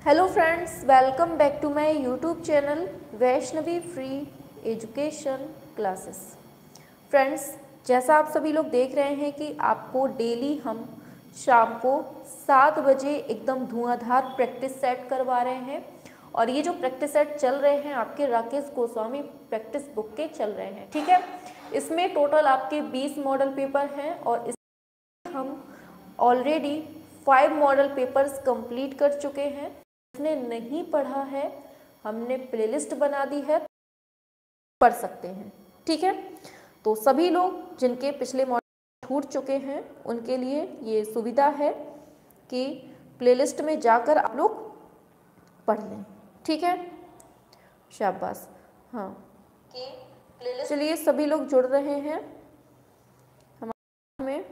Hello friends, welcome back to my YouTube channel Vaishnavi free education classes. Friends, जैसा आप सभी लोग देख रहे हैं कि आपको डेली हम शाम को 7 बजे एकदम धुआंधार प्रैक्टिस सेट करवा रहे हैं। और ये जो प्रैक्टिस सेट चल रहे हैं आपके राकेश गोस्वामी प्रैक्टिस बुक के चल रहे हैं, ठीक है। इसमें टोटल आपके 20 मॉडल पेपर हैं और इसमें हम ऑलरेडी 5 मॉडल पेपर्स कंप्लीट कर चुके हैं। जिसने नहीं पढ़ा है हमने प्लेलिस्ट बना दी है, पढ़ सकते हैं, ठीक है। तो सभी लोग जिनके पिछले मॉडल छूट चुके हैं उनके लिए ये सुविधा है कि प्लेलिस्ट में जाकर आप लोग पढ़ लें, ठीक है। शाबाश। हाँ, चलिए सभी लोग जुड़ रहे हैं हमारे में।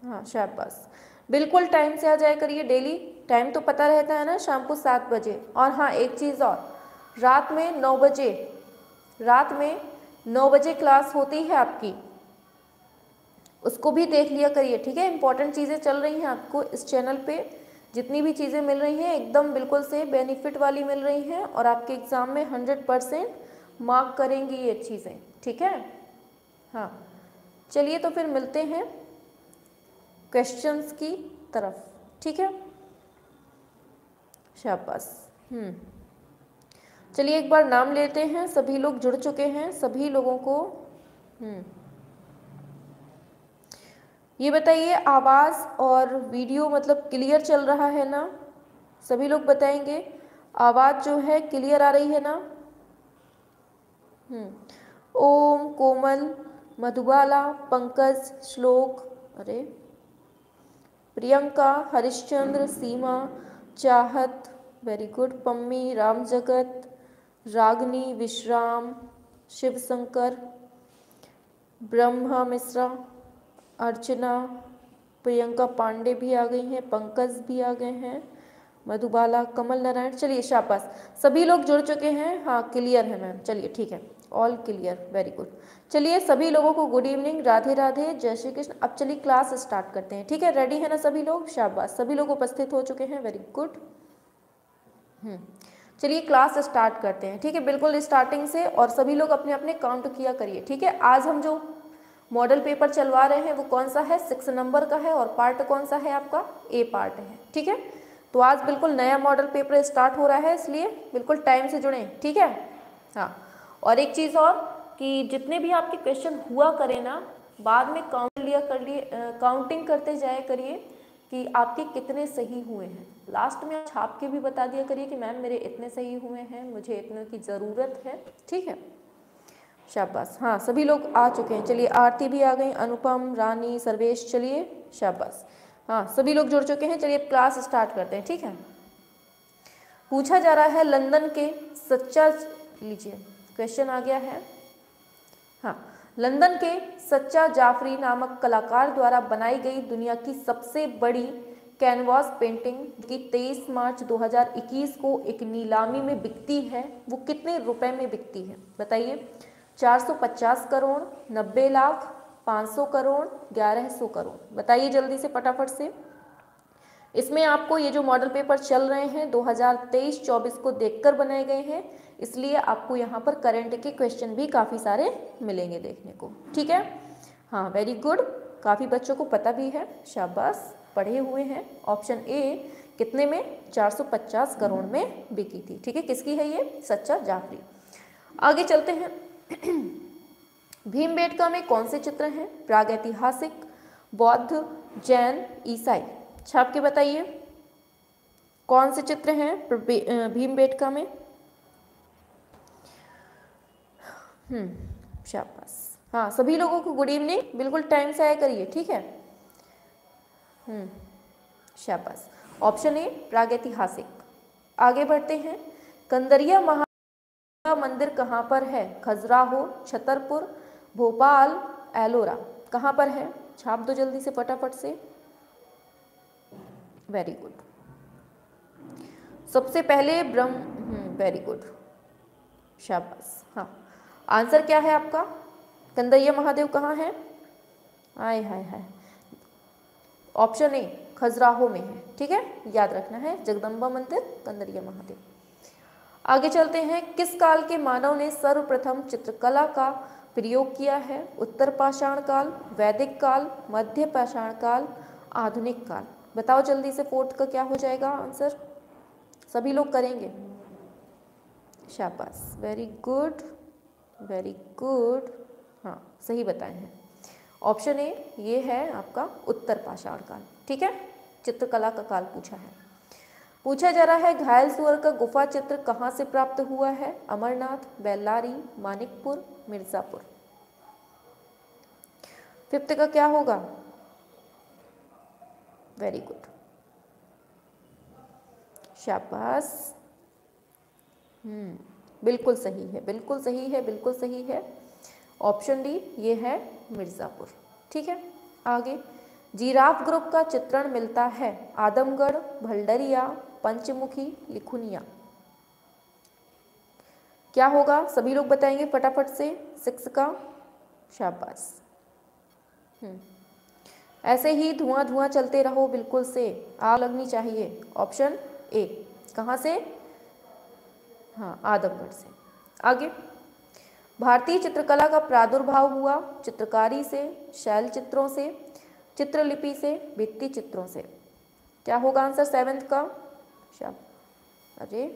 हाँ, शाबाश। बिल्कुल टाइम से आ जाया करिए, डेली टाइम तो पता रहता है ना, शाम को 7 बजे। और हाँ, एक चीज़ और, रात में 9 बजे क्लास होती है आपकी, उसको भी देख लिया करिए, ठीक है। इंपॉर्टेंट चीज़ें चल रही हैं आपको इस चैनल पे, जितनी भी चीज़ें मिल रही हैं एकदम बिल्कुल से बेनिफिट वाली मिल रही हैं और आपके एग्ज़ाम में 100% मार्क करेंगी ये चीज़ें, ठीक है। हाँ, चलिए तो फिर मिलते हैं क्वेश्चंस की तरफ, ठीक है। शाबाश। चलिए एक बार नाम लेते हैं, सभी लोग जुड़ चुके हैं, सभी लोगों को ये बताइए, आवाज़ और वीडियो मतलब क्लियर चल रहा है ना? सभी लोग बताएंगे, आवाज़ जो है क्लियर आ रही है ना? ओम, कोमल, मधुबाला, पंकज, श्लोक, अरे प्रियंका, हरिश्चंद्र, सीमा, चाहत, वेरी गुड, पम्मी, राम जगत, रागनी, विश्राम, शिवशंकर, ब्रह्मा मिश्रा, अर्चना, प्रियंका पांडे भी आ गई हैं, पंकज भी आ गए हैं, मधुबाला, कमल नारायण। चलिए शाबाश, सभी लोग जुड़ चुके हैं। हाँ, क्लियर है मैम, चलिए ठीक है, ऑल क्लियर, वेरी गुड। चलिए सभी लोगों को गुड इवनिंग, राधे राधे, जय श्री कृष्ण। अब चलिए क्लास स्टार्ट करते हैं, ठीक है। रेडी है ना सभी लोग? शाबाश, सभी लोग उपस्थित हो चुके हैं, वेरी गुड। चलिए क्लास स्टार्ट करते हैं, ठीक है, बिल्कुल स्टार्टिंग से। और सभी लोग अपने अपने काउंट किया करिए, ठीक है। आज हम जो मॉडल पेपर चलवा रहे हैं वो कौन सा है? 6 नंबर का है और पार्ट कौन सा है आपका? ए पार्ट है, ठीक है। तो आज बिल्कुल नया मॉडल पेपर स्टार्ट हो रहा है, इसलिए बिल्कुल टाइम से जुड़ें, ठीक है। हाँ, और एक चीज़ और कि जितने भी आपके क्वेश्चन हुआ करें ना, बाद में काउंटिंग करते जाया करिए कि आपके कितने सही हुए हैं। लास्ट में छाप के भी बता दिया करिए कि मैम मेरे इतने सही हुए हैं, मुझे इतने की ज़रूरत है, ठीक है। शाबाश। हाँ, सभी लोग आ चुके हैं। चलिए आरती भी आ गई, अनुपम, रानी, सर्वेश, चलिए शाबाश। हाँ, सभी लोग जुड़ चुके हैं। चलिए क्लास स्टार्ट करते हैं, ठीक है। पूछा जा रहा है लंदन के सच्चा, लीजिए क्वेश्चन आ गया है। हाँ, लंदन के सच्चा जाफरी नामक कलाकार द्वारा बनाई गई दुनिया की सबसे बड़ी कैनवास पेंटिंग की 23 मार्च 2021 को एक नीलामी में बिकती है, वो कितने रुपए में बिकती है बताइए? 450 करोड़, 90 लाख, 500 करोड़, 1100 करोड़, बताइए जल्दी से फटाफट से। इसमें आपको ये जो मॉडल पेपर चल रहे हैं 2023-24 को देखकर बनाए गए हैं, इसलिए आपको यहाँ पर करंट के क्वेश्चन भी काफ़ी सारे मिलेंगे देखने को, ठीक है। हाँ, वेरी गुड, काफ़ी बच्चों को पता भी है, शाबाश, पढ़े हुए हैं। ऑप्शन ए कितने में? 450 करोड़ में बिकी थी, ठीक है। किसकी है ये? सच्चा जाफरी। आगे चलते हैं। भीमबेटका में कौन से चित्र हैं? प्रागैतिहासिक, बौद्ध, जैन, ईसाई, छाप के बताइए कौन से चित्र हैं भीमबेटका में? शाबाश। हाँ, सभी लोगों को गुड इवनिंग, बिल्कुल टाइम से आया करिए, ठीक है। शाबाश। ऑप्शन ए प्रागैतिहासिक। आगे बढ़ते हैं। कंदरिया महा मंदिर कहाँ पर है? खजुराहो, छतरपुर, भोपाल, एलोरा, कहाँ पर है? छाप दो जल्दी से फटाफट से। वेरी गुड, सबसे पहले वेरी गुड, शाबाश। हाँ, आंसर क्या है आपका? कंदैया महादेव कहाँ है? आय हाय हाय। ऑप्शन ए खजुराहो में है, ठीक है, याद रखना है, जगदम्बा मंदिर, कंदरिया महादेव। आगे चलते हैं, किस काल के मानव ने सर्वप्रथम चित्रकला का प्रयोग किया है? उत्तर पाषाण काल, वैदिक काल, मध्य पाषाण काल, आधुनिक काल। बताओ जल्दी से, फोर्थ का क्या हो जाएगा आंसर? सभी लोग करेंगे, शाबाश, वेरी गुड वेरी गुड, हाँ सही बताए हैं। ऑप्शन ए ये है आपका उत्तर पाषाण काल, ठीक है, चित्रकला का काल पूछा है। पूछा जा रहा है, घायल सुअर का गुफा चित्र कहाँ से प्राप्त हुआ है? अमरनाथ, बेल्लारी, मानिकपुर, मिर्जापुर। फिफ्थ का क्या होगा? वेरी गुड, शाबाश, बिल्कुल सही है, बिल्कुल सही है, बिल्कुल सही है। ऑप्शन डी ये है मिर्ज़ापुर, ठीक है। आगे, जिराफ ग्रुप का चित्रण मिलता है आदमगढ़, भल्डरिया, पंचमुखी, लिखुनिया। क्या होगा? सभी लोग बताएंगे फटाफट से, 6 का, शाबाश। ऐसे ही धुआं धुआं चलते रहो, बिल्कुल से आग लगनी चाहिए। ऑप्शन ए, कहाँ से? हाँ, आदमगढ़ से। आगे, भारतीय चित्रकला का प्रादुर्भाव हुआ चित्रकारी से, शैल चित्रों से, चित्रलिपि से, भित्ति चित्रों से। क्या होगा आंसर 7th का? अरे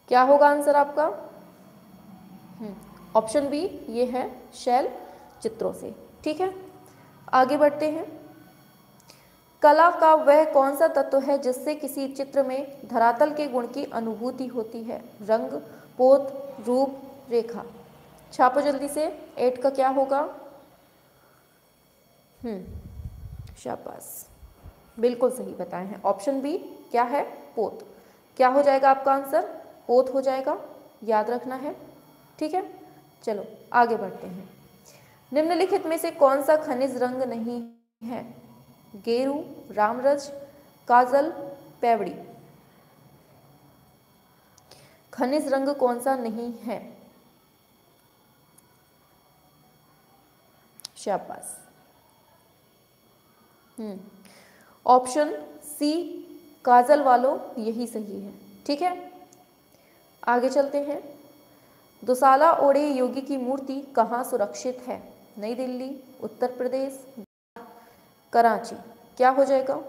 क्या होगा आंसर आपका? ऑप्शन बी ये है शैल चित्रों से, ठीक है। आगे बढ़ते हैं, कला का वह कौन सा तत्व है जिससे किसी चित्र में धरातल के गुण की अनुभूति होती है? रंग, पोत, रूप, रेखा। छापो जल्दी से, 8 का क्या होगा? शाबाश, बिल्कुल सही बताए हैं। ऑप्शन बी क्या है? पोत। क्या हो जाएगा आपका आंसर? पोत हो जाएगा, याद रखना है, ठीक है। चलो आगे बढ़ते हैं, निम्नलिखित में से कौन सा खनिज रंग नहीं है? गेरू, रामरज, काजल, पेवड़ी। खनिज रंग कौन सा नहीं है? शाबाश। ऑप्शन सी काजल वालों यही सही है, ठीक है। आगे चलते हैं, दुसाला ओढ़े योगी की मूर्ति कहाँ सुरक्षित है? नई दिल्ली, उत्तर प्रदेश, कराची। क्या हो जाएगा?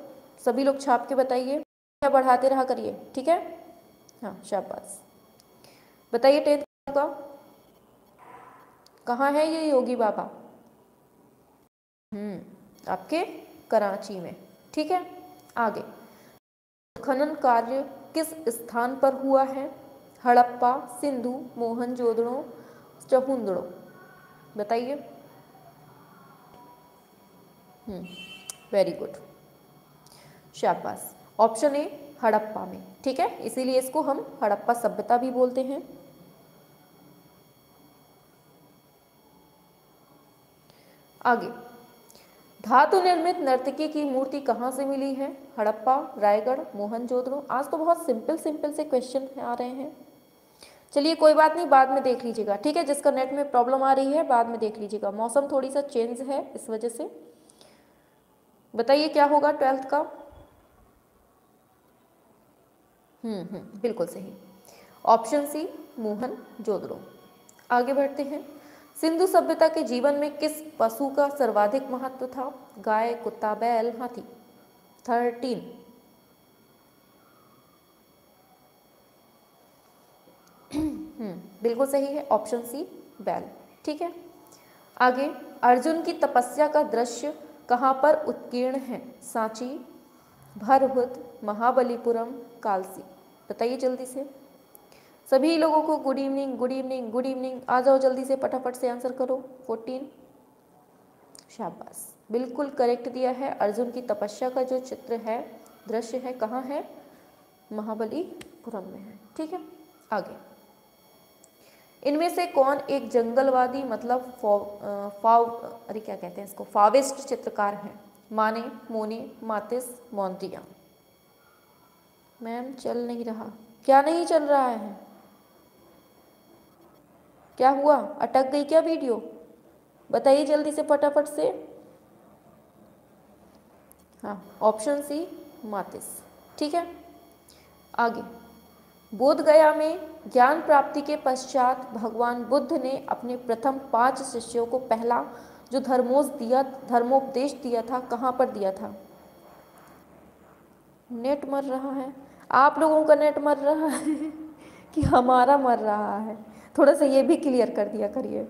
सभी लोग छाप के बताइए या बढ़ाते रहा करिए, ठीक है। हाँ शाबाश, बताइए 10th का कहाँ है ये योगी बाबा? आपके कराची में, ठीक है। आगे, खनन कार्य किस स्थान पर हुआ है? हड़प्पा, सिंधु, मोहनजोदड़ो, चहुंदड़ो। बताइए। वेरी गुड, शाबाश। ऑप्शन ए हड़प्पा में, ठीक है, इसीलिए इसको हम हड़प्पा सभ्यता भी बोलते हैं। आगे, धातु निर्मित नर्तकी की मूर्ति कहाँ से मिली है? हड़प्पा, रायगढ़, मोहनजोदड़ो। आज तो बहुत सिंपल सिंपल से क्वेश्चन आ रहे हैं। चलिए कोई बात नहीं, बाद में देख लीजिएगा, ठीक है। जिसका नेट में प्रॉब्लम आ रही है बाद में देख लीजिएगा, मौसम थोड़ी सा चेंज है इस वजह से। बताइए क्या होगा 12th का? बिल्कुल सही, ऑप्शन सी मोहनजोदड़ो। आगे बढ़ते हैं, सिंधु सभ्यता के जीवन में किस पशु का सर्वाधिक महत्व था? गाय, कुत्ता, बैल, हाथी। 13। बिल्कुल सही है, ऑप्शन सी बैल, ठीक है। आगे, अर्जुन की तपस्या का दृश्य कहाँ पर उत्कीर्ण है? सांची, भरहुत, महाबलीपुरम, कालसी। बताइए जल्दी से, सभी लोगों को good evening good evening good evening. आ जाओ जल्दी से, फटाफट से आंसर करो। 14, शाबाश, बिल्कुल करेक्ट दिया है। अर्जुन की तपस्या का जो चित्र है, दृश्य है, कहाँ है? महाबलीपुरम में है, ठीक है। आगे, इनमें से कौन एक जंगलवादी मतलब अरे क्या कहते हैं इसको, फाविस्ट चित्रकार है? माने, मोने, मातिस, मोंद्रियान। मैम चल नहीं रहा, क्या नहीं चल रहा है? क्या हुआ, अटक गई क्या वीडियो? बताइए जल्दी से फटाफट से। हाँ, ऑप्शन सी मातिस। ठीक है, आगे। बोध गया में ज्ञान प्राप्ति के पश्चात भगवान बुद्ध ने अपने प्रथम 5 शिष्यों को पहला जो धर्मोपदेश दिया था, कहाँ पर दिया था? नेट मर रहा है, आप लोगों का नेट मर रहा है कि हमारा मर रहा है? थोड़ा सा ये भी क्लियर कर दिया करिए।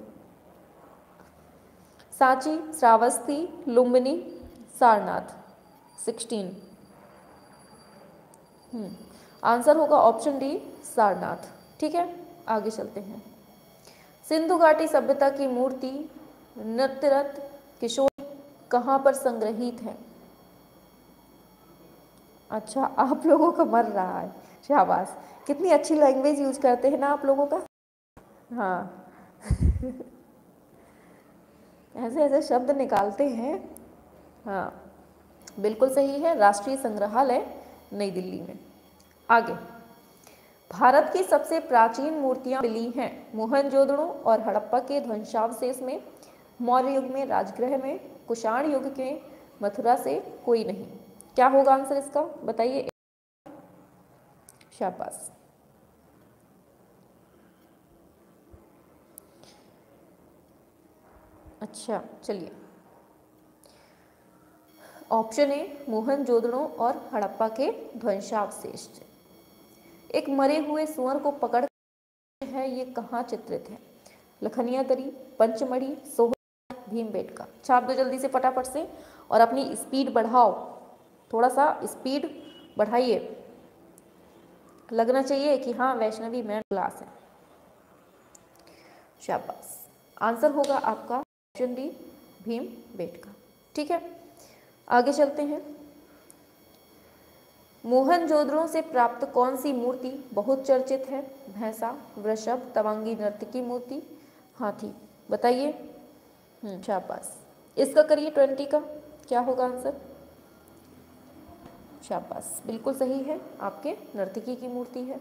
सांची, श्रावस्ती, लुम्बिनी, सारनाथ। 16। आंसर होगा ऑप्शन डी, सारनाथ। ठीक है, आगे चलते हैं। सिंधु घाटी सभ्यता की मूर्ति नृत्यरत किशोर कहाँ पर संग्रहित है? अच्छा, आप लोगों का मर रहा है, शाबाश। कितनी अच्छी लैंग्वेज यूज करते हैं ना आप लोगों का। हाँ ऐसे ऐसे शब्द निकालते हैं। हाँ, बिल्कुल सही है, राष्ट्रीय संग्रहालय नई दिल्ली में। आगे, भारत की सबसे प्राचीन मूर्तियां मिली हैं मोहनजोदड़ो और हड़प्पा के ध्वंसावशेष में, मौर्य युग में राजगृह में, कुषाण युग के मथुरा से कोई नहीं। क्या होगा आंसर इसका, बताइए। शाबाश। अच्छा चलिए, ऑप्शन ए मोहनजोदड़ो और हड़प्पा के ध्वंसावशेष। एक मरे हुए सुअर को पकड़ है, ये कहाँ चित्रित है? लखनिया दरी, पंचमढ़ी, सोहर, भीमबेटका। छाप दो जल्दी से फटाफट से, और अपनी स्पीड बढ़ाओ, थोड़ा सा स्पीड बढ़ाइए, लगना चाहिए कि हाँ वैष्णवी मैम क्लास है। शाबाश, आंसर होगा आपका ऑप्शन डी, भीमबेटका। ठीक है, आगे चलते हैं। मोहनजोदड़ो से प्राप्त कौन सी मूर्ति बहुत चर्चित है? भैंसा, वृषभ, तवांगी नृत्य की मूर्ति, हाथी। बताइए। शाबाश, इसका करिए 20 का, क्या होगा आंसर? शाबाश, बिल्कुल सही है, आपके नर्तकी की मूर्ति है।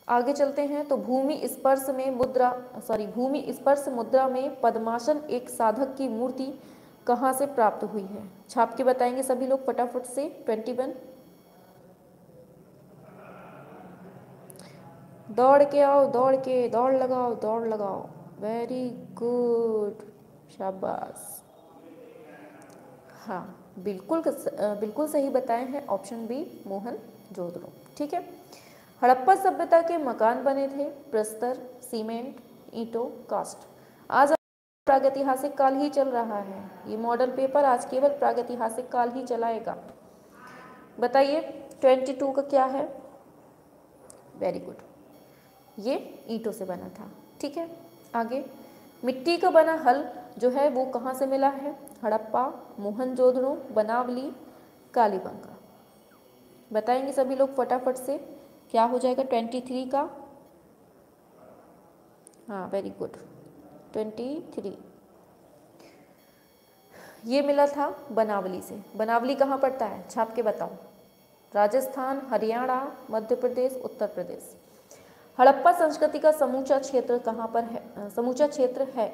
आगे चलते हैं। तो भूमि स्पर्श मुद्रा में पद्मासन एक साधक की मूर्ति कहाँ से प्राप्त हुई है? छाप के बताएंगे सभी लोग फटाफट से। 21। दौड़ के आओ, दौड़ के, दौड़ लगाओ, दौड़ लगाओ। वेरी गुड, शाबाश। हाँ, बिल्कुल सही बताए हैं, ऑप्शन बी मोहनजोदड़ो। ठीक है, हड़प्पा सभ्यता के मकान बने थे प्रस्तर, सीमेंट, ईंटों, कास्ट। आज प्रागैतिहासिक काल ही चल रहा है, ये मॉडल पेपर आज केवल प्रागैतिहासिक काल ही चलाएगा। बताइए 22 का क्या है? वेरी गुड, ये ईंटों से बना था। ठीक है, आगे। मिट्टी का बना हल जो है वो कहाँ से मिला है? हड़प्पा, मोहनजोदड़ो, बनावली, कालीबंगा। बताएंगे सभी लोग फटाफट से, क्या हो जाएगा 23 का? हाँ, वेरी गुड, 23। ये मिला था बनावली से। बनावली कहाँ पड़ता है? छाप के बताओ। राजस्थान, हरियाणा, मध्य प्रदेश, उत्तर प्रदेश। हड़प्पा संस्कृति का समूचा क्षेत्र कहाँ पर है? समूचा क्षेत्र है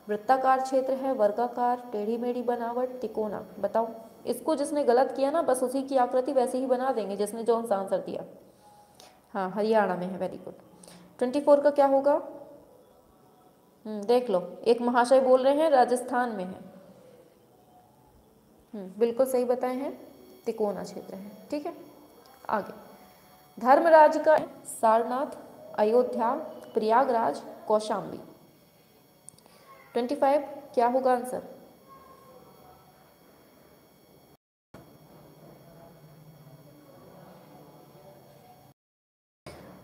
वृत्ताकार क्षेत्र है, वर्गाकार, टेढ़ी मेढ़ी बनावट, तिकोना। बताओ। इसको जिसने गलत किया ना, बस उसी की आकृति वैसे ही बना देंगे जिसने जो सा आंसर दिया। हाँ, हरियाणा में है, वेरी गुड। 24 का क्या होगा? देख लो, एक महाशय बोल रहे हैं राजस्थान में है। बिल्कुल सही बताए हैं, तिकोना क्षेत्र है। ठीक है, आगे। धर्मराज का सारनाथ, अयोध्या, प्रयागराज, कौशाम्बी। 25 क्या होगा आंसर?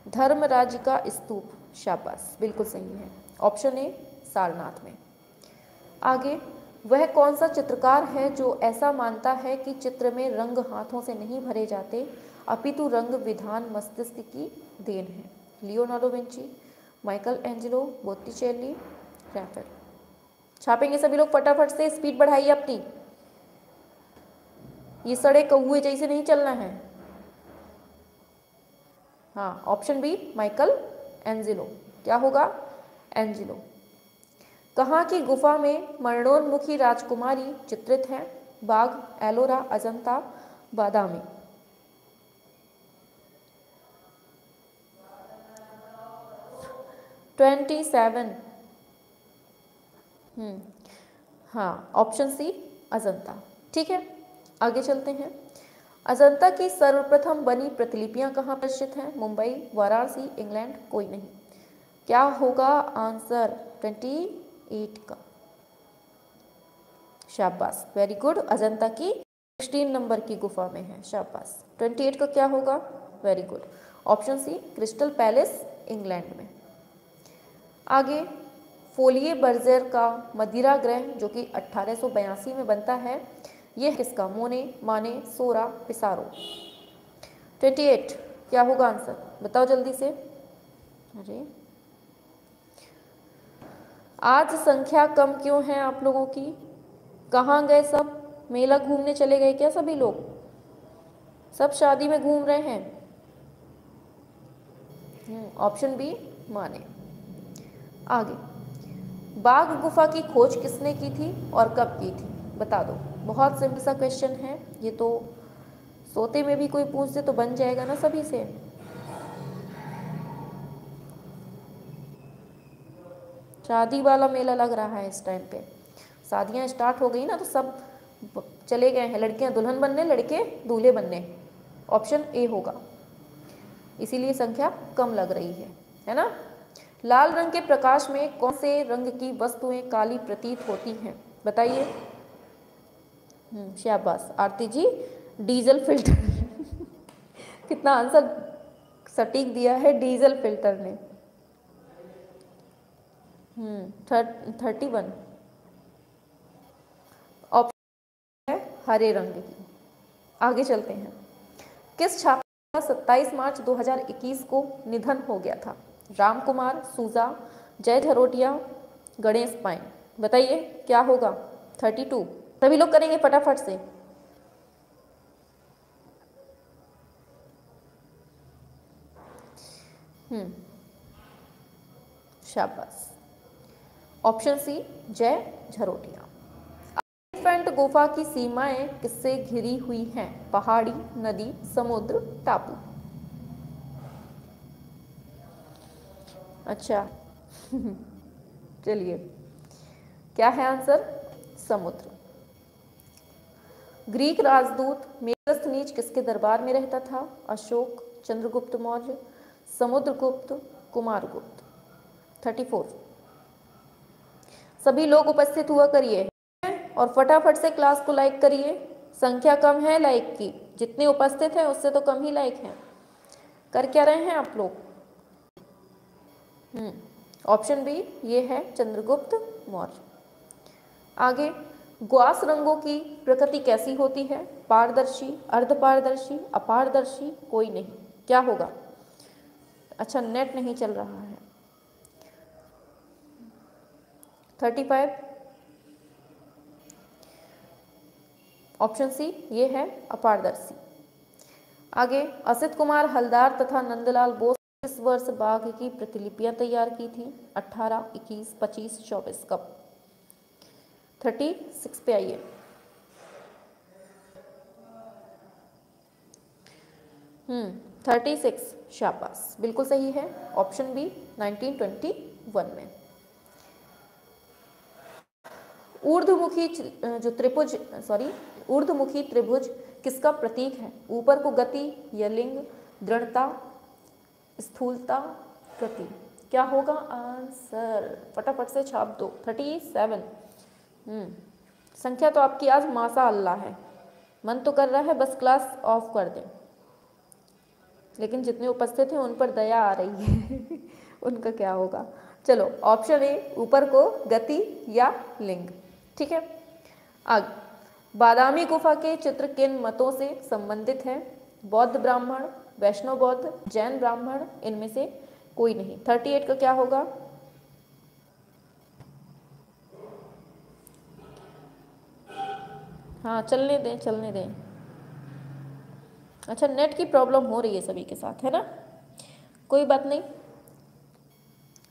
धर्मराज का स्तूप। शाबाश, बिल्कुल सही है, ऑप्शन ए सारनाथ में। आगे, वह कौन सा चित्रकार है जो ऐसा मानता है कि चित्र में रंग हाथों से नहीं भरे जाते अपितु रंग विधान मस्तिष्क की देन है? Leonardo Vinci, Michelangelo, Botticelli, Raphael. छापेंगे सभी लोग फटाफट से, स्पीड बढ़ाइए अपनी, ये सड़े कौए जैसे नहीं चलना है। हाँ, ऑप्शन बी माइकल एंजेलो। क्या होगा? एंजेलो। कहाँ की गुफा में मरणोन्मुखी राजकुमारी चित्रित है? बाघ, एलोरा, अजंता, बादामी। ट्वेंटी 27। हाँ, ऑप्शन सी अजंता। ठीक है, आगे चलते हैं। अजंता की सर्वप्रथम बनी प्रतिलिपियां कहाँ प्रदर्शित हैं? मुंबई, वाराणसी, इंग्लैंड, कोई नहीं। क्या होगा आंसर? 28 का। शाबाश, वेरी गुड। अजंता की 16 नंबर की गुफा में है। शाबाश। 28 का क्या होगा? Very good, option C Crystal Palace, England में। आगे, फोलिये बर्जर का मदिरा ग्रह जो कि 1882 में बनता है, यह किसका? मोने, माने, सोरा, पिसारो। 28 क्या होगा आंसर? बताओ जल्दी से। अरे आज संख्या कम क्यों है आप लोगों की? कहाँ गए सब? मेला घूमने चले गए क्या सभी लोग? सब शादी में घूम रहे हैं। ऑप्शन बी माने। आगे, बाघ गुफा की खोज किसने की थी और कब की थी? बता दो। बहुत सिंपल सा क्वेश्चन है ये तो, सोते में भी कोई पूछ दे तो बन जाएगा ना सभी से। शादी वाला मेला लग रहा है इस टाइम पे, शादियां स्टार्ट हो गई ना तो सब चले गए हैं, लड़कियां दुल्हन बनने, लड़के दूल्हे बनने। ऑप्शन ए होगा, इसीलिए संख्या कम लग रही है ना। लाल रंग के प्रकाश में कौन से रंग की वस्तुएं काली प्रतीत होती हैं? बताइए। शाबाश आरती जी, डीजल फिल्टर। कितना आंसर सटीक दिया है डीजल फिल्टर ने। 31 ऑप्शन है हरे रंग की। आगे चलते हैं। किस छात्र का 27 मार्च 2021 को निधन हो गया था? राम कुमार सूजा, जय झरोटिया, गणेश पाइन। बताइए क्या होगा? 32। सभी लोग करेंगे फटाफट से। शाबाश, ऑप्शन सी जय झरोटिया। एलिफेंट गुफा की सीमाएं किससे घिरी हुई हैं? पहाड़ी, नदी, समुद्र, टापू। अच्छा। चलिए, क्या है आंसर? समुद्र। ग्रीक राजदूत मेगास्थनीज किसके दरबार में रहता था? अशोक, चंद्रगुप्त मौर्य, समुद्रगुप्त, कुमारगुप्त। 34। सभी लोग उपस्थित हुआ करिए और फटाफट से क्लास को लाइक करिए। संख्या कम है लाइक की, जितने उपस्थित हैं उससे तो कम ही लाइक हैं। कर क्या रहे हैं आप लोग? ऑप्शन बी ये है चंद्रगुप्त मौर्य। आगे, ग्वास रंगों की प्रकृति कैसी होती है? पारदर्शी, अर्धपारदर्शी, अपारदर्शी, कोई नहीं। क्या होगा? अच्छा, नेट नहीं चल रहा है। 35 ऑप्शन सी ये है अपारदर्शी। आगे, असित कुमार हलदार तथा नंदलाल बोस इस वर्ष बाघ की प्रतिलिपियां तैयार की थी? 18, 21, 25, 24। कब? 36 पे आइए। हम्म 36। शाबाश, बिल्कुल सही है, ऑप्शन बी 1921 में। ऊर्ध्वमुखी जो त्रिभुज ऊर्ध्वमुखी त्रिभुज किसका प्रतीक है? ऊपर को गति या लिंग, दृढ़ता, स्थूलता, गति। क्या होगा आंसर? फटाफट से छाप दो। 37। संख्या तो आपकी आज माशा अल्लाह है, मन तो कर रहा है बस क्लास ऑफ कर दें, लेकिन जितने उपस्थित हैं उन पर दया आ रही है। उनका क्या होगा? चलो, ऑप्शन ए ऊपर को गति या लिंग। ठीक है। आगे, बादामी गुफा के चित्र किन मतों से संबंधित है? बौद्ध ब्राह्मण, वैष्णव बौद्ध, जैन ब्राह्मण, इनमें से कोई नहीं। 38 का क्या होगा? हाँ चलने दें, चलने दें। अच्छा, नेट की प्रॉब्लम हो रही है सभी के साथ, है ना? कोई बात नहीं,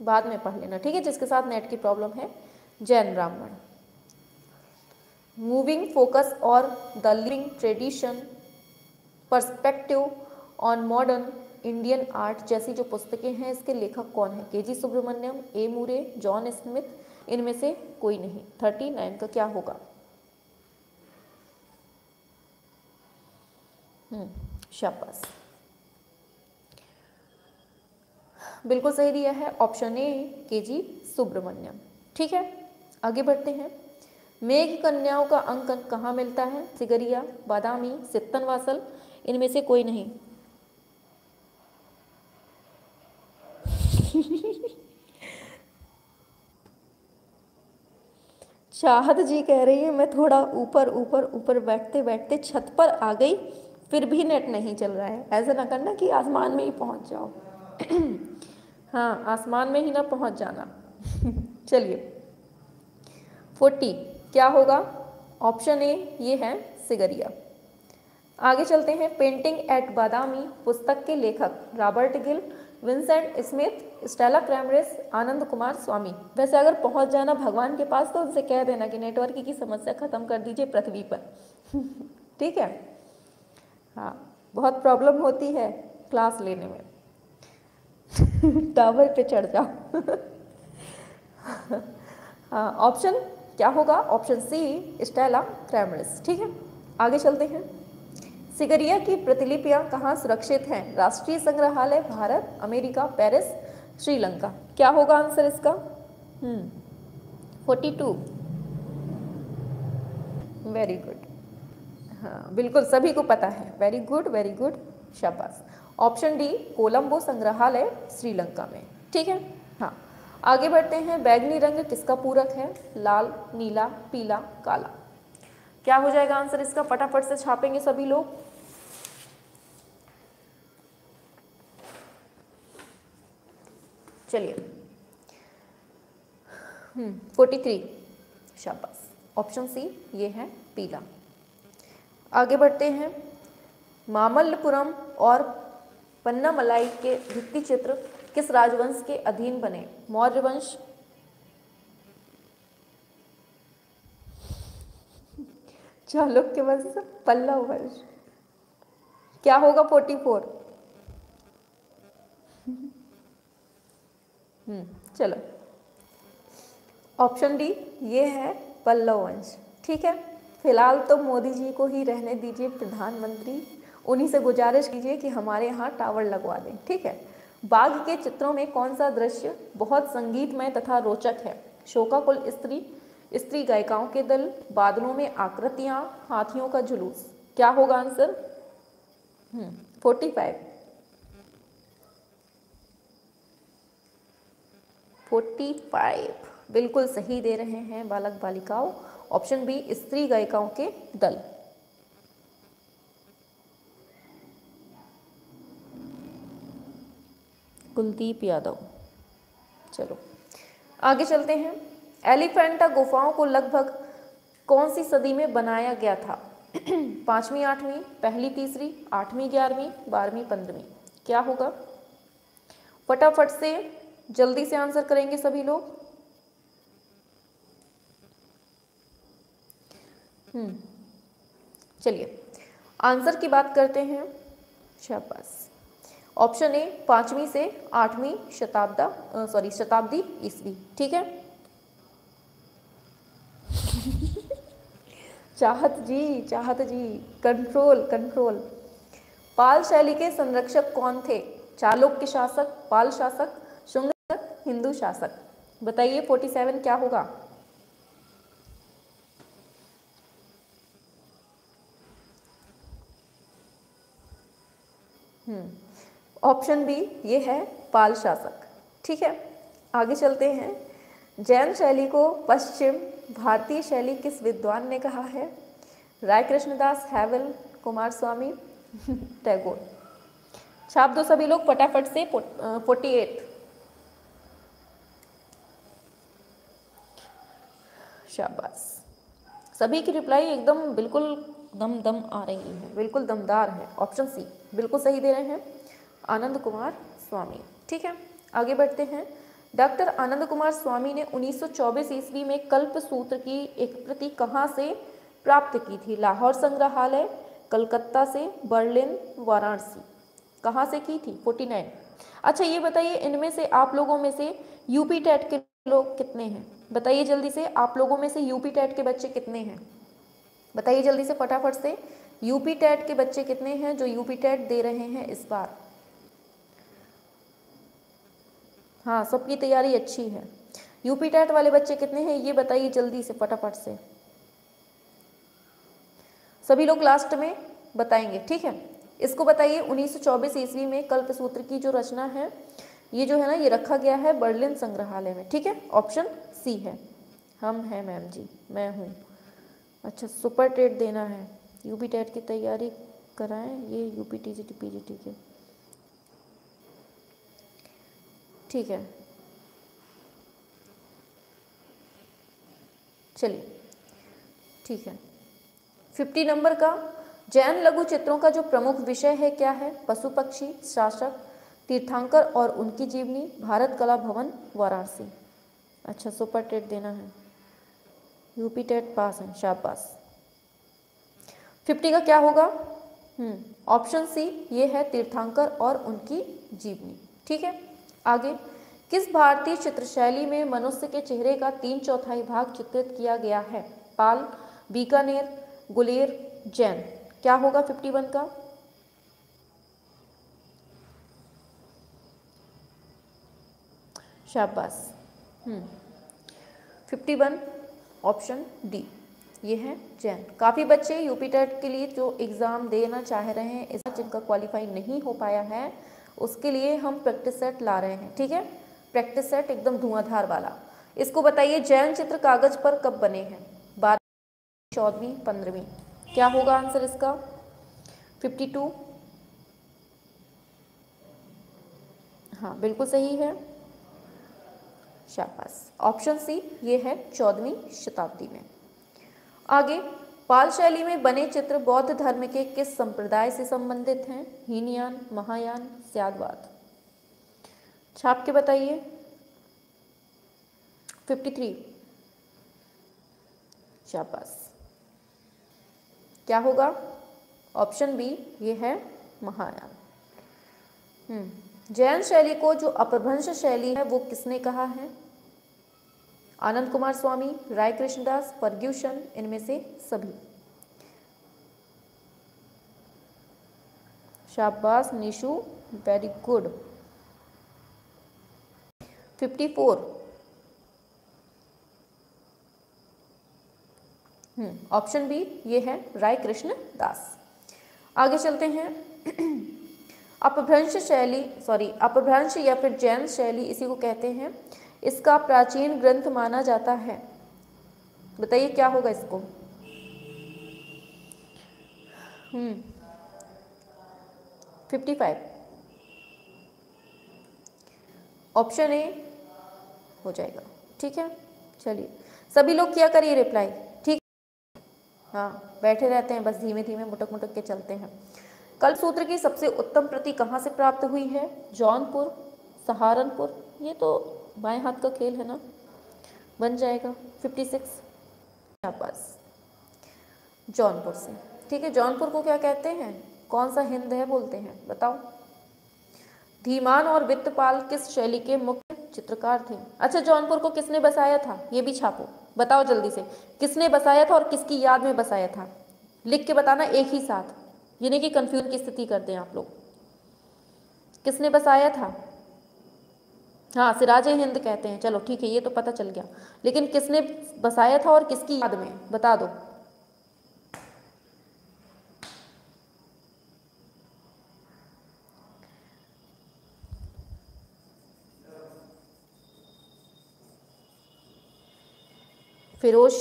बाद में पढ़ लेना, ठीक है, जिसके साथ नेट की प्रॉब्लम है। जैन ब्राह्मण, मूविंग फोकस और the living tradition, perspective on modern Indian art जैसी जो पुस्तकें हैं, इसके लेखक कौन है? के जी सुब्रमण्यम, ए मुरे, जॉन स्मिथ, इनमें से कोई नहीं। 39 का क्या होगा? शाबाश, बिल्कुल सही दिया है, ऑप्शन ए के जी सुब्रमण्यम। ठीक है, आगे बढ़ते हैं। मेघ कन्याओं का अंकन कहाँ मिलता है? सिगरिया, बादामी, सित्तनवासल, इनमें से कोई नहीं। चाहत जी कह रही है मैं थोड़ा ऊपर ऊपर ऊपर बैठते बैठते छत पर आ गई, फिर भी नेट नहीं चल रहा है। ऐसा ना करना कि आसमान में ही पहुंच जाओ। हाँ, आसमान में ही ना पहुंच जाना। चलिए, 40 क्या होगा? ऑप्शन ए ये है सिगरिया। आगे चलते हैं। पेंटिंग एट बादामी पुस्तक के लेखक Robert Gill, Vincent Smith, Stella Kramrisch, Ananda Kumar स्वामी। वैसे अगर पहुंच जाना भगवान के पास तो उनसे कह देना कि नेटवर्क की समस्या खत्म कर दीजिए पृथ्वी पर। ठीक है, हाँ, बहुत प्रॉब्लम होती है क्लास लेने में। टावर पे चढ़ जाओ। हाँ, ऑप्शन क्या होगा? Option C Stella Kramrisch. ठीक है, आगे चलते हैं। सिगरिया की प्रतिलिपियां कहाँ सुरक्षित हैं? राष्ट्रीय संग्रहालय, भारत, अमेरिका, पेरिस, श्रीलंका। क्या होगा आंसर इसका? 42। वेरी गुड, हाँ बिल्कुल सभी को पता है। वेरी गुड, वेरी गुड, शाबाश। ऑप्शन डी कोलंबो संग्रहालय, श्रीलंका में। ठीक है, हाँ, आगे बढ़ते हैं। बैगनी रंग किसका पूरक है? लाल, नीला, पीला, काला। क्या हो जाएगा आंसर इसका? फटाफट से छापेंगे सभी लोग। चलिए, 43, शाबाश। ऑप्शन सी ये है पीला। आगे बढ़ते हैं। मामल्लपुरम और पन्नामलाई के भित्ति चित्र किस राजवंश के अधीन बने? मौर्य वंश, चालुक्य वंश, पल्लव वंश। क्या होगा? 44। चलो, ऑप्शन डी ये है पल्लव वंश। ठीक है, फिलहाल तो मोदी जी को ही रहने दीजिए प्रधानमंत्री, उन्हीं से गुजारिश कीजिए कि हमारे यहाँ टावर लगवा दें। ठीक है, बाघ के चित्रों में कौन सा दृश्य बहुत संगीतमय तथा रोचक है? शोकाकुल स्त्री, स्त्री गायिकाओं के दल, बादलों में आकृतियाँ, हाथियों का जुलूस। क्या होगा आंसर? 45। 45 बिल्कुल सही दे रहे हैं बालक बालिकाओं। ऑप्शन बी स्त्री गायिकाओं के दल। कुलदीप यादव। चलो आगे चलते हैं। एलिफेंटा गुफाओं को लगभग कौन सी सदी में बनाया गया था? 5वीं 8वीं, पहली तीसरी, 8वीं 11वीं, 12वीं 15वीं। क्या होगा? फटाफट से जल्दी से आंसर करेंगे सभी लोग। चलिए आंसर की बात करते हैं। शाबाश। ऑप्शन ए 5वीं से 8वीं शताब्दी ईस्वी। ठीक है। चाहत जी कंट्रोल कंट्रोल। पाल शैली के संरक्षक कौन थे? चालुक्य शासक, पाल शासक, शुंग शासक, हिंदू शासक। बताइए 47 क्या होगा? ऑप्शन बी ये है पाल शासक। ठीक है, आगे चलते हैं। जैन शैली को पश्चिम भारतीय शैली किस विद्वान ने कहा है? राय कृष्णदास, हैवल, कुमार स्वामी, टैगोर। छाप दो सभी लोग फटाफट से। 48 शाबाश, सभी की रिप्लाई एकदम बिल्कुल दम दम आ रही है, बिल्कुल दमदार है। ऑप्शन सी बिल्कुल सही दे रहे हैं, आनंद कुमार स्वामी। ठीक है, आगे बढ़ते हैं। डॉक्टर आनंद कुमार स्वामी ने 1924 ईस्वी में कल्प सूत्र की एक प्रति कहाँ से प्राप्त की थी? लाहौर संग्रहालय, कलकत्ता से, बर्लिन, वाराणसी। कहाँ से की थी? 49। अच्छा ये बताइए, इनमें से आप लोगों में से यूपी टेट के लोग कितने हैं? बताइए जल्दी से, आप लोगों में से यूपी टेट के बच्चे कितने हैं? बताइए जल्दी से फटाफट से, यूपी टेट के बच्चे कितने हैं जो यूपी टेट दे रहे हैं इस बार? हाँ, सबकी तैयारी अच्छी है। यूपी टेट वाले बच्चे कितने हैं ये बताइए जल्दी से फटाफट से, सभी लोग लास्ट में बताएंगे। ठीक है, इसको बताइए 1924 ईस्वी में कल्पसूत्र की जो रचना है, ये जो है ना, ये रखा गया है बर्लिन संग्रहालय में। ठीक है, ऑप्शन सी है। हम हैं मैम जी, मैं हूँ। अच्छा, सुपर टेट देना है, यूपी टेट की तैयारी कराएं, ये यूपी टीजीटी पीजीटी के। ठीक है, चलिए ठीक है। 50 नंबर का, जैन लघु चित्रों का जो प्रमुख विषय है क्या है? पशु पक्षी, शासक, तीर्थंकर और उनकी जीवनी, भारत कला भवन, वाराणसी। अच्छा, सुपर टेट देना है, यूपी टेट पास है, शाबाश। 50 का क्या होगा? ऑप्शन सी, ये है तीर्थंकर और उनकी जीवनी। ठीक है, आगे, किस भारतीय चित्रशैली में मनुष्य के चेहरे का 3/4 भाग चित्रित किया गया है? पाल, बीकानेर, गुलेर, जैन। क्या होगा 51 का? शाबाश। 51 ऑप्शन डी, ये है जैन। काफ़ी बच्चे यूपी टेट के लिए जो एग्ज़ाम देना चाह रहे हैं, इस जिनका क्वालिफाई नहीं हो पाया है, उसके लिए हम प्रैक्टिस सेट ला रहे हैं। ठीक है, प्रैक्टिस सेट एकदम धुआंधार वाला। इसको बताइए, जैन चित्र कागज पर कब बने हैं? 12वीं, 14वीं, 15वीं। क्या होगा आंसर इसका? 52। हाँ, बिल्कुल सही है, शाबाश। ऑप्शन सी, ये है 14वीं शताब्दी में। आगे, पाल शैली में बने चित्र बौद्ध धर्म के किस संप्रदाय से संबंधित हैं? हीनयान, महायान, स्यादवाद। छाप के बताइए। 53, शाबाश। क्या होगा? ऑप्शन बी, ये है महायान। जैन शैली को जो अपभ्रंश शैली है वो किसने कहा है? आनंद कुमार स्वामी, राय कृष्णदास, फर्ग्यूसन, इनमें से सभी। शाबाश Nishu, very good. 54, option B, ये है राय कृष्ण दास। आगे चलते हैं। अपभ्रंश शैली, अपभ्रंश या फिर जैन शैली इसी को कहते हैं, इसका प्राचीन ग्रंथ माना जाता है। बताइए क्या होगा इसको? 55, ऑप्शन ए हो जाएगा। ठीक है, चलिए सभी लोग क्या करिए रिप्लाई। ठीक, हाँ बैठे रहते हैं बस, धीमे धीमे मुटक मुटक के चलते हैं। कल्पसूत्र की सबसे उत्तम प्रति कहाँ से प्राप्त हुई है? जौनपुर, सहारनपुर, ये तो बाएं हाथ का खेल है ना, बन जाएगा 56। पास जौनपुर से। ठीक है, जौनपुर को क्या कहते हैं? कौन सा हिंद है बोलते हैं? बताओ। धीमान और वित्तपाल किस शैली के मुख्य चित्रकार थे? अच्छा, जौनपुर को किसने बसाया था ये भी छापो, बताओ जल्दी से, किसने बसाया था और किसकी याद में बसाया था? लिख के बताना एक ही साथ, ये नहीं कि कंफ्यूजन की स्थिति करते हैं आप लोग। किसने बसाया था? हाँ, सिराजे हिंद कहते हैं, चलो ठीक है ये तो पता चल गया, लेकिन किसने बसाया था और किसकी याद में, बता दो। फिरोज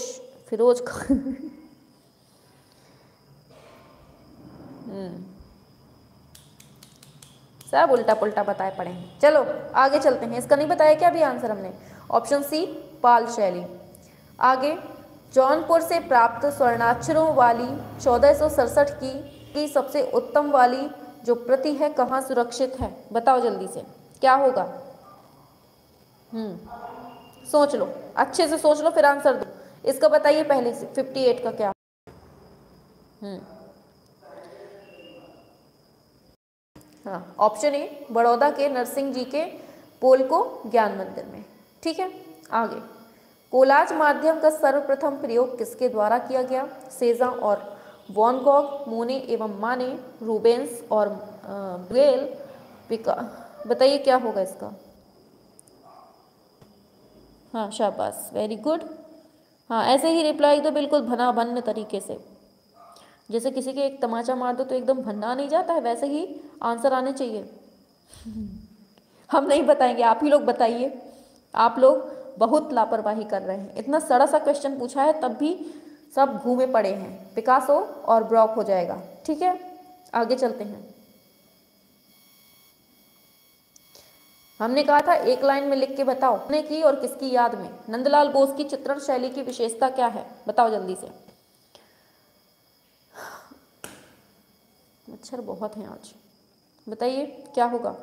सब उल्टा पुल्टा बताए पड़े हैं। चलो आगे चलते हैं, इसका नहीं बताया क्या अभी आंसर हमने? ऑप्शन सी, पाल शैली। आगे, जौनपुर से प्राप्त स्वर्णाक्षरों वाली 1467 की सबसे उत्तम वाली जो प्रति है कहाँ सुरक्षित है? बताओ जल्दी से क्या होगा। सोच लो, अच्छे से सोच लो फिर आंसर दो। इसका बताइए पहले से 58 का क्या। हाँ, ऑप्शन ए बड़ौदा के नरसिंह जी के पोलको ज्ञान मंदिर में। ठीक है, आगे कोलाज माध्यम का सर्वप्रथम प्रयोग किसके द्वारा किया गया? सेजा और वॉन गॉग, मोने एवं माने, रूबेंस और ब्रेल। बताइए क्या होगा इसका। हाँ शाबाश, वेरी गुड। हाँ, ऐसे ही रिप्लाई दो बिल्कुल भना भन्न तरीके से। जैसे किसी के एक तमाचा मार दो तो एकदम भन्ना नहीं जाता है, वैसे ही आंसर आने चाहिए। हम नहीं बताएंगे, आप ही लोग बताइए। आप लोग बहुत लापरवाही कर रहे हैं। इतना सड़ा सा क्वेश्चन पूछा है तब भी सब घूमे पड़े हैं। पिकासो और ब्रॉक हो जाएगा। ठीक है, आगे चलते हैं। हमने कहा था एक लाइन में लिख के बताओ ने की और किसकी याद में। नंदलाल बोस की चित्रण शैली की विशेषता क्या है? बताओ जल्दी से। मच्छर बहुत हैं आज, बताइए क्या होगा।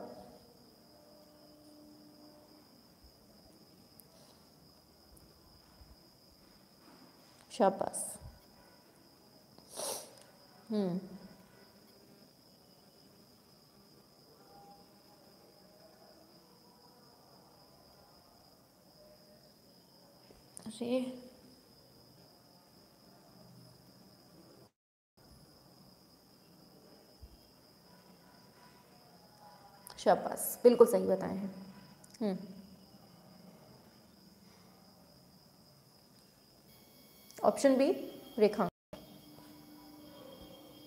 शाबाश। अरे शाबाश, बिल्कुल सही बताए हैं। ऑप्शन बी रेखांकन।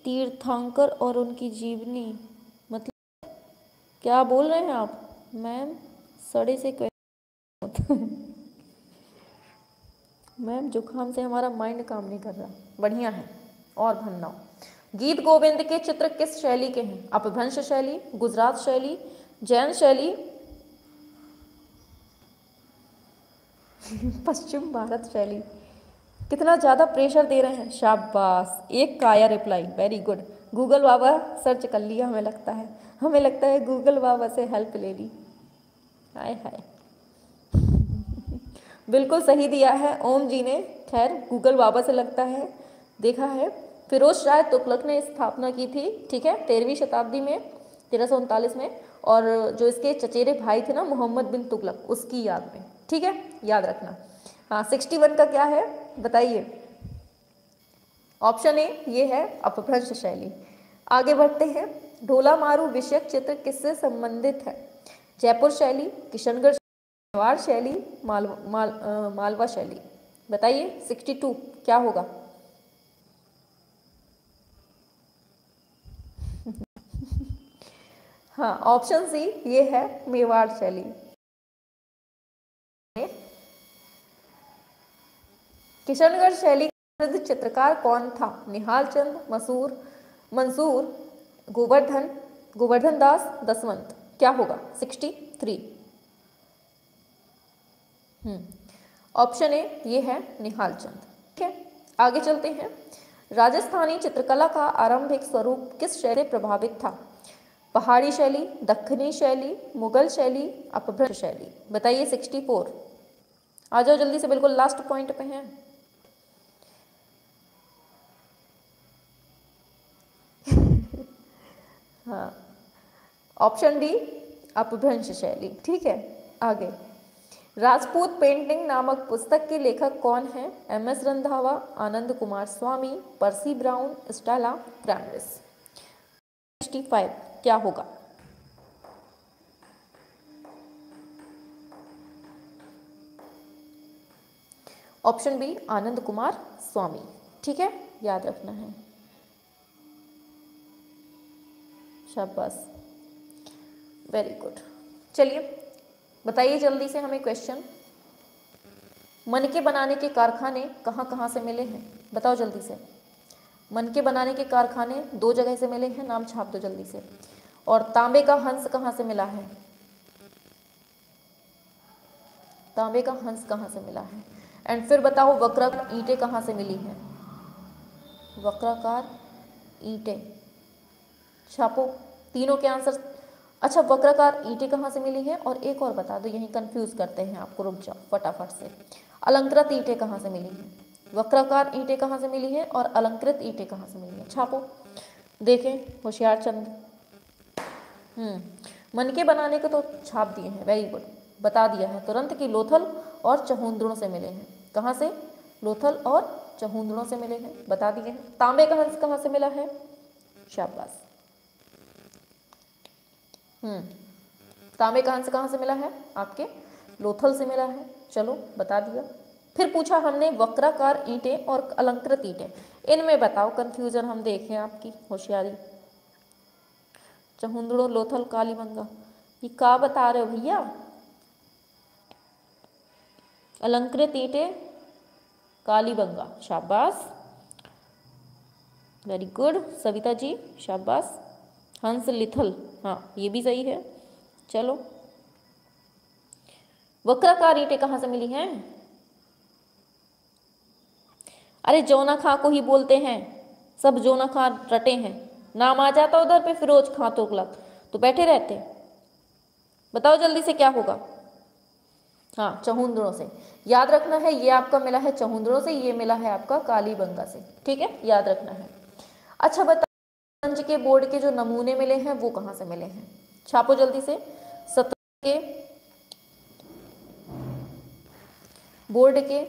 तीर्थंकर और उनकी जीवनी मतलब क्या बोल रहे हैं आप मैम? सड़े से मैम जुकाम से हमारा माइंड काम नहीं कर रहा। बढ़िया है और भनना। गीत गोविंद के चित्र किस शैली के हैं? अपभ्रंश शैली, गुजरात शैली, जैन शैली, पश्चिम भारत शैली। कितना ज़्यादा प्रेशर दे रहे हैं। शाबाश, एक का आया रिप्लाई, वेरी गुड। गूगल बाबा सर्च कर लिया हमें लगता है गूगल बाबा से हेल्प ले ली। हाय हाय, बिल्कुल सही दिया है ओम जी ने। खैर गूगल बाबा से लगता है देखा है। फिरोज शाह तुगलक ने स्थापना की थी। ठीक है, 13वीं शताब्दी में 1339 में। और जो इसके चचेरे भाई थे ना मोहम्मद बिन तुगलक, उसकी याद में। ठीक है, याद रखना। हाँ, 61 का क्या है बताइए। ऑप्शन ए ये है अपभ्रंश शैली। आगे बढ़ते हैं। ढोला मारू विषयक चित्र किससे संबंधित है? जयपुर शैली, किशनगढ़, मेवाड़ शैली, मालवा शैली। बताइए 62 क्या होगा। हाँ, ऑप्शन सी ये है मेवाड़ शैली। किशनगढ़ शैली का प्रसिद्ध चित्रकार कौन था? निहाल चंद, मंसूर, गोवर्धन दास, दसवंत। क्या होगा 63। ऑप्शन ए ये है निहाल चंद। ठीक है, आगे चलते हैं। राजस्थानी चित्रकला का आरंभिक स्वरूप किस शैली से प्रभावित था? पहाड़ी शैली, दक्खनी शैली, मुगल शैली, अपभ्रंश शैली। बताइए 64। आ जाओ जल्दी से, बिल्कुल लास्ट पॉइंट पे हैं। हाँ, ऑप्शन डी अपभ्रंश शैली। ठीक है, आगे। राजपूत पेंटिंग नामक पुस्तक के लेखक कौन है? एम.एस. रंधावा, आनंद कुमार स्वामी, पर्सी ब्राउन, स्टेला ग्रांडिस। 65 क्या होगा? ऑप्शन बी आनंद कुमार स्वामी। ठीक है, याद रखना है। शाबाश, वेरी गुड। चलिए बताइए जल्दी से हमें क्वेश्चन। मनके बनाने के कारखाने कहाँ कहाँ से मिले हैं? बताओ जल्दी से। मनके बनाने के कारखाने 2 जगह से मिले हैं, नाम छाप दो जल्दी से। और तांबे का हंस कहाँ से मिला है? तांबे का हंस कहाँ से मिला है? एंड फिर बताओ वक्राकार ईंटें कहाँ से मिली हैं? वक्राकार ईंटें, छापो तीनों के आंसर। अच्छा, वक्राकार ईंटें कहाँ से मिली हैं? और एक और बता दो, यहीं कंफ्यूज करते हैं आपको, रुक जाओ फटाफट से। अलंकृत ईंटें कहाँ से मिली हैं? वक्राकार ईंटें कहाँ से मिली हैं और अलंकृत ईंटें कहाँ से मिली हैं? छापो, देखें होशियार चंद। मन के बनाने को तो छाप दिए हैं, वेरी गुड, बता दिया है तुरंत कि लोथल और चहुंदड़ों से मिले हैं। कहाँ से? लोथल और चहुंदड़ों से मिले हैं, बता दिए हैं। तांबे कहाँ से मिला है? शाबाश। तांबे कहाँ से मिला है? आपके लोथल से मिला है, चलो बता दिया। फिर पूछा हमने वक्राकार ईंटें और अलंकृत ईंटें, इनमें बताओ कंफ्यूजन हम देखें आपकी होशियारी। चहुंदड़ो, लोथल, कालीबंगा, ये क्या बता रहे हो भैया? अलंकृत ईंटें, कालीबंगा, शाबाश, वेरी गुड सविता जी, शाबाश। हंस लिथल, हाँ ये भी सही है। चलो, वक्राकार ईंटें कहाँ से मिली हैं? अरे जोना खां को ही बोलते हैं, सब जोना खां रटे हैं, नाम आ जाता उधर पे फिरोज खां तुगलक तो बैठे रहते। बताओ जल्दी से क्या होगा? हाँ, चहुंदड़ों से, याद रखना है, ये आपका मिला है चहुंदड़ों से, ये मिला है आपका कालीबंगा से, ठीक है, याद रखना है। अच्छा बताओ, शतरंज के बोर्ड के जो नमूने मिले हैं वो कहाँ से मिले हैं? छापो जल्दी से। शतरंज के बोर्ड के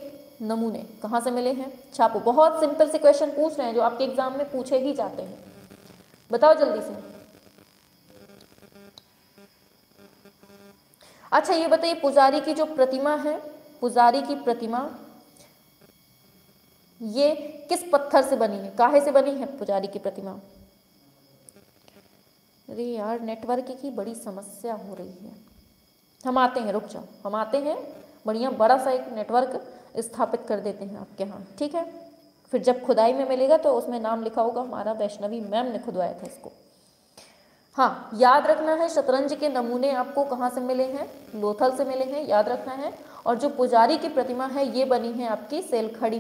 नमूने कहाँ से मिले हैं? छापो, बहुत सिंपल से क्वेश्चन पूछ रहे हैं जो आपके एग्जाम में पूछे ही जाते हैं, बताओ जल्दी से। अच्छा ये बताइए, पुजारी की जो प्रतिमा है, पुजारी की प्रतिमा ये किस पत्थर से बनी है? काहे से बनी है पुजारी की प्रतिमा? अरे यार नेटवर्क की बड़ी समस्या हो रही है, हम आते हैं, रुक जाओ, हम आते हैं, बढ़िया बड़ा सा एक नेटवर्क स्थापित कर देते हैं आपके यहाँ, ठीक है। फिर जब खुदाई में मिलेगा तो उसमें नाम लिखा होगा हमारा, वैष्णवी मैम ने खुदवाया था इसको। हाँ, याद रखना है, शतरंज के नमूने आपको कहाँ से मिले हैं? लोथल से मिले हैं, याद रखना है। और जो पुजारी की प्रतिमा है ये बनी है आपकी सेलखड़ी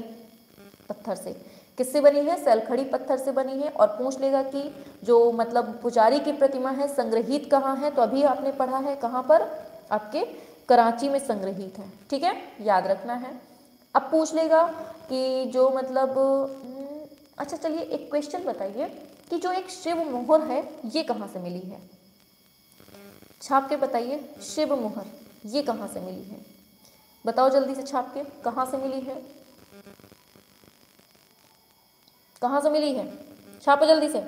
पत्थर से। किससे बनी है? सेलखड़ी पत्थर से बनी है। और पूछ लेगा कि जो मतलब पुजारी की प्रतिमा है संग्रहित कहाँ है, तो अभी आपने पढ़ा है कहाँ पर? आपके कराची में संग्रहित है, ठीक है, याद रखना है। अब पूछ लेगा कि जो मतलब अच्छा चलिए एक क्वेश्चन बताइए कि जो एक शिव मोहर है ये कहाँ से मिली है? छाप के बताइए, शिव मोहर ये कहाँ से मिली है? बताओ जल्दी से, छाप के, कहाँ से मिली है? कहाँ से मिली है? छापो जल्दी से।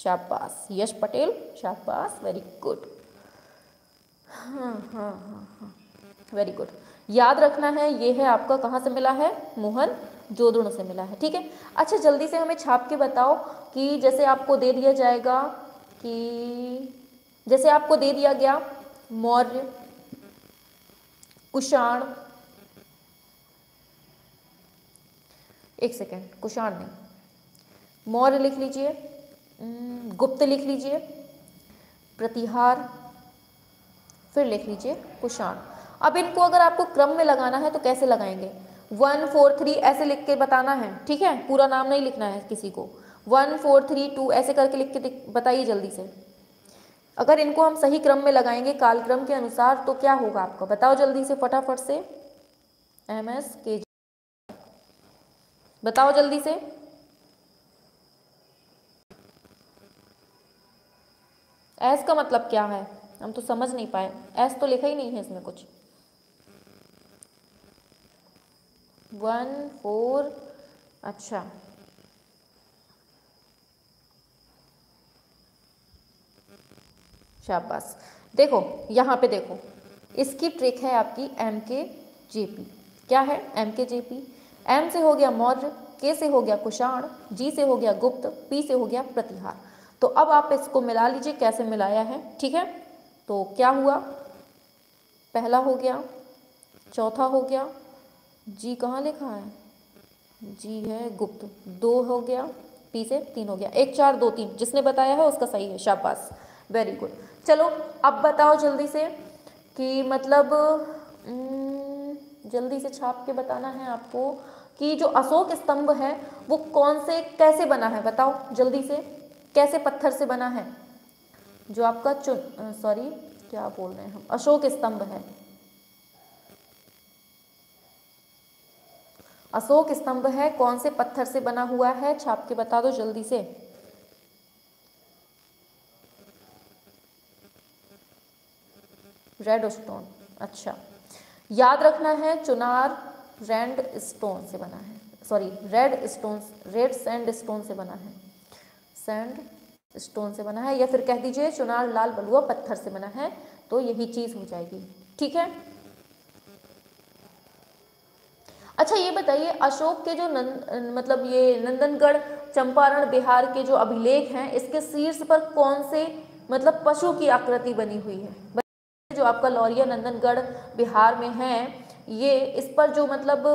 शाबाश यश पटेल, शाबाश, वेरी गुड। हाँ, वेरी गुड, याद रखना है ये है आपका कहाँ से मिला है? मोहन जोदड़ों से मिला है, ठीक है। अच्छा जल्दी से हमें छाप के बताओ कि जैसे आपको दे दिया जाएगा कि जैसे आपको दे दिया गया मौर्य, कुषाण, एक सेकेंड, कुषाण नहीं, मौर्य लिख लीजिए, गुप्त लिख लीजिए, प्रतिहार, फिर लिख लीजिए कुषाण। अब इनको अगर आपको क्रम में लगाना है तो कैसे लगाएंगे? 1 4 3 ऐसे लिख के बताना है, ठीक है, पूरा नाम नहीं लिखना है किसी को। 1 4 3 2 ऐसे करके लिख के बताइए जल्दी से। अगर इनको हम सही क्रम में लगाएंगे कालक्रम के अनुसार तो क्या होगा आपका? बताओ जल्दी से फटाफट से। MS KG, बताओ जल्दी से। एस का मतलब क्या है? हम तो समझ नहीं पाए, एस तो लिखा ही नहीं है इसमें कुछ। 1 4, अच्छा शाबाश। देखो यहाँ पे देखो, इसकी ट्रिक है आपकी MKJP। क्या है? MKJP। M से हो गया मौर्य, K से हो गया कुषाण, G से हो गया गुप्त, P से हो गया प्रतिहार। तो अब आप इसको मिला लीजिए, कैसे मिलाया है, ठीक है। तो क्या हुआ? पहला हो गया, चौथा हो गया, G कहाँ लिखा है? G है गुप्त, 2 हो गया, P से 3 हो गया, 1 4 2 3, जिसने बताया है उसका सही है, शाबाश, वेरी गुड। चलो अब बताओ जल्दी से कि मतलब जल्दी से छाप के बताना है आपको कि जो अशोक स्तंभ है वो कौन से कैसे बना है, बताओ जल्दी से, कैसे पत्थर से बना है जो आपका सॉरी क्या बोल रहे हैं हम, अशोक स्तंभ है। अशोक स्तंभ है कौन से पत्थर से बना हुआ है, छाप के बता दो जल्दी से। रेड स्टोन, अच्छा याद रखना है चुनार रेड स्टोन से बना है, sorry red stone, red sand stone से बना है, सैंड स्टोन से बना है, या फिर कह दीजिए चुनार लाल बलुआ पत्थर से बना है, तो यही चीज हो जाएगी। ठीक है, अच्छा ये बताइए अशोक के जो मतलब ये नंदनगढ़ चंपारण बिहार के जो अभिलेख हैं, इसके शीर्ष पर कौन से मतलब पशु की आकृति बनी हुई है? जो आपका लौरिया नंदनगढ़ बिहार में है, ये इस पर जो मतलब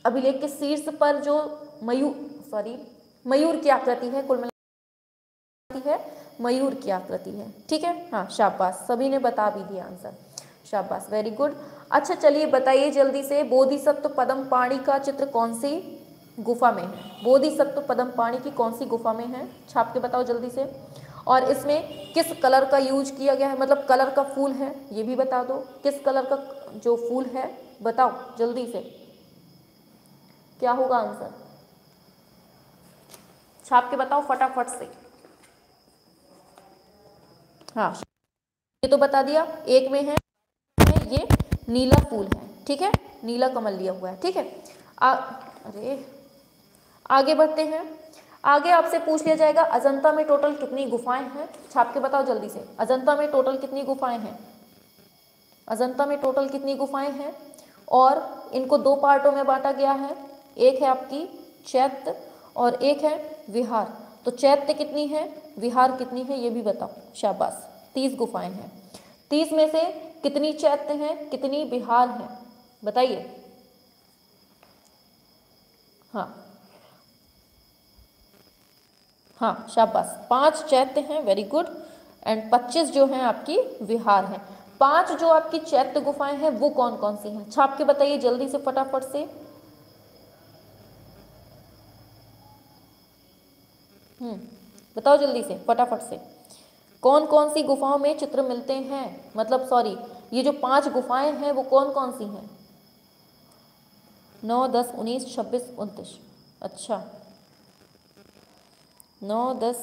अभिलेख के शीर्ष पर जो मयूर की आकृति है, कुल मिलाकर है मयूर की आकृति है। ठीक है, हाँ शाबाश, सभी ने बता भी दिया आंसर, शाबाश, वेरी गुड। अच्छा चलिए बताइए जल्दी से, बोधिसत्व पद्मपाणि का चित्र कौन सी गुफा में है? बोधिसत्व पद्मपाणि की कौन सी गुफा में है, छाप के बताओ जल्दी से। और इसमें किस कलर का यूज किया गया है, मतलब कलर का फूल है, ये भी बता दो, किस कलर का जो फूल है बताओ जल्दी से, क्या होगा आंसर, छाप के बताओ फटाफट से। हाँ ये तो बता दिया, एक में है ये नीला फूल है, ठीक है, नीला कमल लिया हुआ है। ठीक है, अरे आगे बढ़ते हैं। आगे आपसे पूछ लिया जाएगा अजंता में टोटल कितनी गुफाएं हैं, छाप के बताओ जल्दी से, अजंता में टोटल कितनी गुफाएं हैं, अजंता में टोटल कितनी गुफाएं हैं, और इनको दो पार्टों में बांटा गया है, एक है आपकी चैत्य और एक है विहार। तो चैत्य कितनी है, विहार कितनी है, ये भी बताओ, शाबाश, 30 गुफाएं हैं। 30 में से कितनी चैत्य हैं, कितनी विहार हैं, बताइए। हाँ शाबाश, 5 चैत्य हैं, वेरी गुड, एंड 25 जो हैं आपकी विहार हैं। 5 जो आपकी चैत्य गुफाएं हैं वो कौन कौन सी हैं, छाप के बताइए जल्दी से फटाफट से। बताओ जल्दी से फटाफट से, कौन कौन सी गुफाओं में चित्र मिलते हैं, मतलब सॉरी ये जो 5 गुफाएं हैं वो कौन कौन सी हैं? 9, 10, 19, 26, 29, अच्छा 9, 10,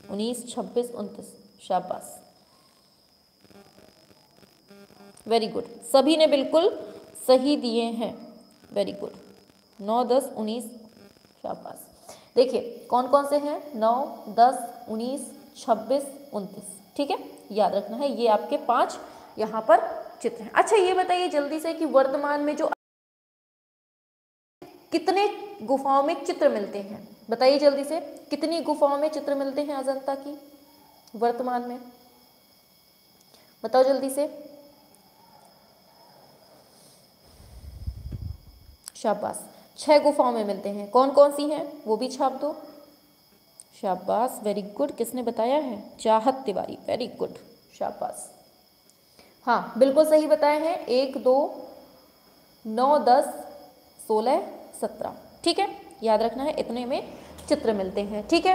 19, 26, 29, शाबाश, वेरी गुड, सभी ने बिल्कुल सही दिए हैं, वेरी गुड, 9, 10, 19, शाबाश। देखिए कौन कौन से हैं, 9, 10, 19, 26, 29, ठीक है, याद रखना है, ये आपके 5 यहाँ पर चित्र हैं। अच्छा ये बताइए जल्दी से कि वर्तमान में जो कितने गुफाओं में चित्र मिलते हैं, बताइए जल्दी से, कितनी गुफाओं में चित्र मिलते हैं अजंता की वर्तमान में, बताओ जल्दी से, शाबाश, 6 गुफाओं में मिलते हैं, कौन कौन सी हैं वो भी छाप दो, शाबाश, वेरी गुड, किसने बताया है, चाहत तिवारी, वेरी गुड, शाबाश, हाँ बिल्कुल सही बताए हैं, 1, 2, 9, 10, 16, 17, ठीक है, याद रखना है, इतने में चित्र मिलते हैं। ठीक है,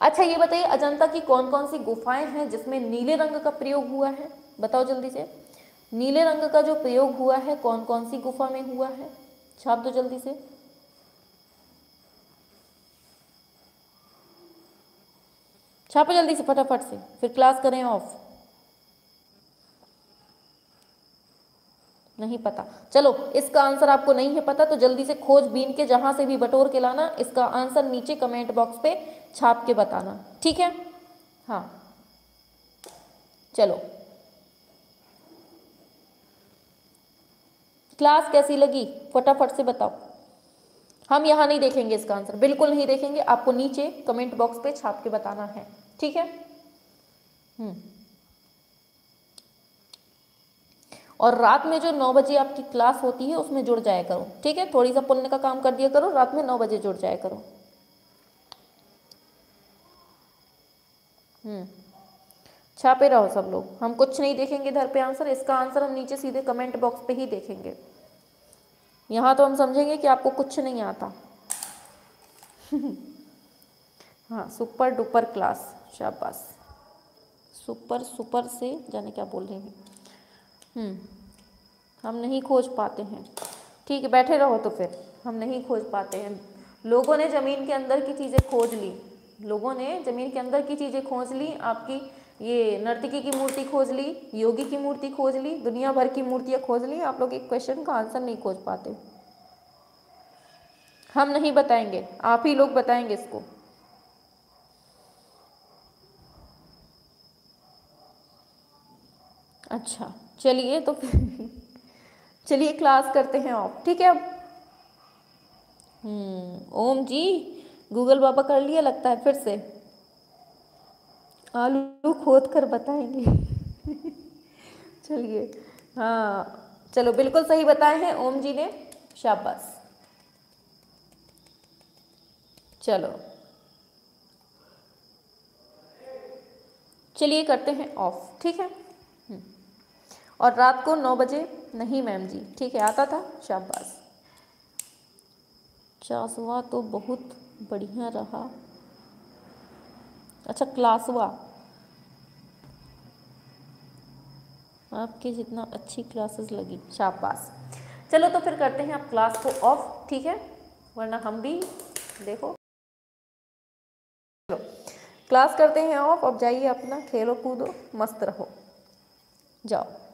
अच्छा ये बताइए अजंता की कौन कौन सी गुफाएं हैं जिसमें नीले रंग का प्रयोग हुआ है, बताओ जल्दी से, नीले रंग का जो प्रयोग हुआ है कौन कौन सी गुफा में हुआ है, छाप दो जल्दी से, छापो जल्दी से फटाफट से, फिर क्लास करें ऑफ। नहीं पता, चलो इसका आंसर आपको नहीं है पता तो जल्दी से खोजबीन के जहां से भी बटोर के लाना, इसका आंसर नीचे कमेंट बॉक्स पे छाप के बताना, ठीक है। हाँ चलो, क्लास कैसी लगी फटाफट से बताओ, हम यहाँ नहीं देखेंगे इसका आंसर, बिल्कुल नहीं देखेंगे, आपको नीचे कमेंट बॉक्स पे छाप के बताना है, ठीक है। और रात में जो 9 बजे आपकी क्लास होती है उसमें जुड़ जाया करो, ठीक है, थोड़ी सा पुण्य का काम कर दिया करो, रात में 9 बजे जुड़ जाया करो। छापे रहो सब लोग, हम कुछ नहीं देखेंगे इधर पे आंसर, इसका आंसर हम नीचे सीधे कमेंट बॉक्स पे ही देखेंगे। यहाँ तो हम समझेंगे कि आपको कुछ नहीं आता। हाँ, सुपर डुपर क्लास, शाबाश। सुपर सुपर से जाने क्या बोल रहे हैं। हम नहीं खोज पाते हैं, ठीक है बैठे रहो तो फिर, हम नहीं खोज पाते हैं। लोगों ने ज़मीन के अंदर की चीज़ें खोज ली, लोगों ने ज़मीन के अंदर की चीज़ें खोज ली, आपकी ये नर्तकी की मूर्ति खोज ली, योगी की मूर्ति खोज ली, दुनिया भर की मूर्तियाँ खोज ली, आप लोग एक क्वेश्चन का आंसर नहीं खोज पाते। हम नहीं बताएंगे, आप ही लोग बताएंगे इसको। अच्छा चलिए तो फिर चलिए क्लास करते हैं ऑफ, ठीक है। अब ओम जी गूगल बाबा कर लिया लगता है फिर से, आलू खोद कर बताएंगे। चलिए हाँ चलो, बिल्कुल सही बताए हैं ओम जी ने, शाबाश। चलो चलिए करते हैं ऑफ, ठीक है। और रात को 9 बजे नहीं मैम जी, ठीक है आता था, शाबाश। चासवा तो बहुत बढ़िया रहा, अच्छा क्लासवा, आपके जितना अच्छी क्लासेस लगी, शाबाश। चलो तो फिर करते हैं आप क्लास को ऑफ, ठीक है, वरना हम भी देखो। चलो क्लास करते हैं ऑफ, अब जाइए अपना खेलो कूदो मस्त रहो, जाओ।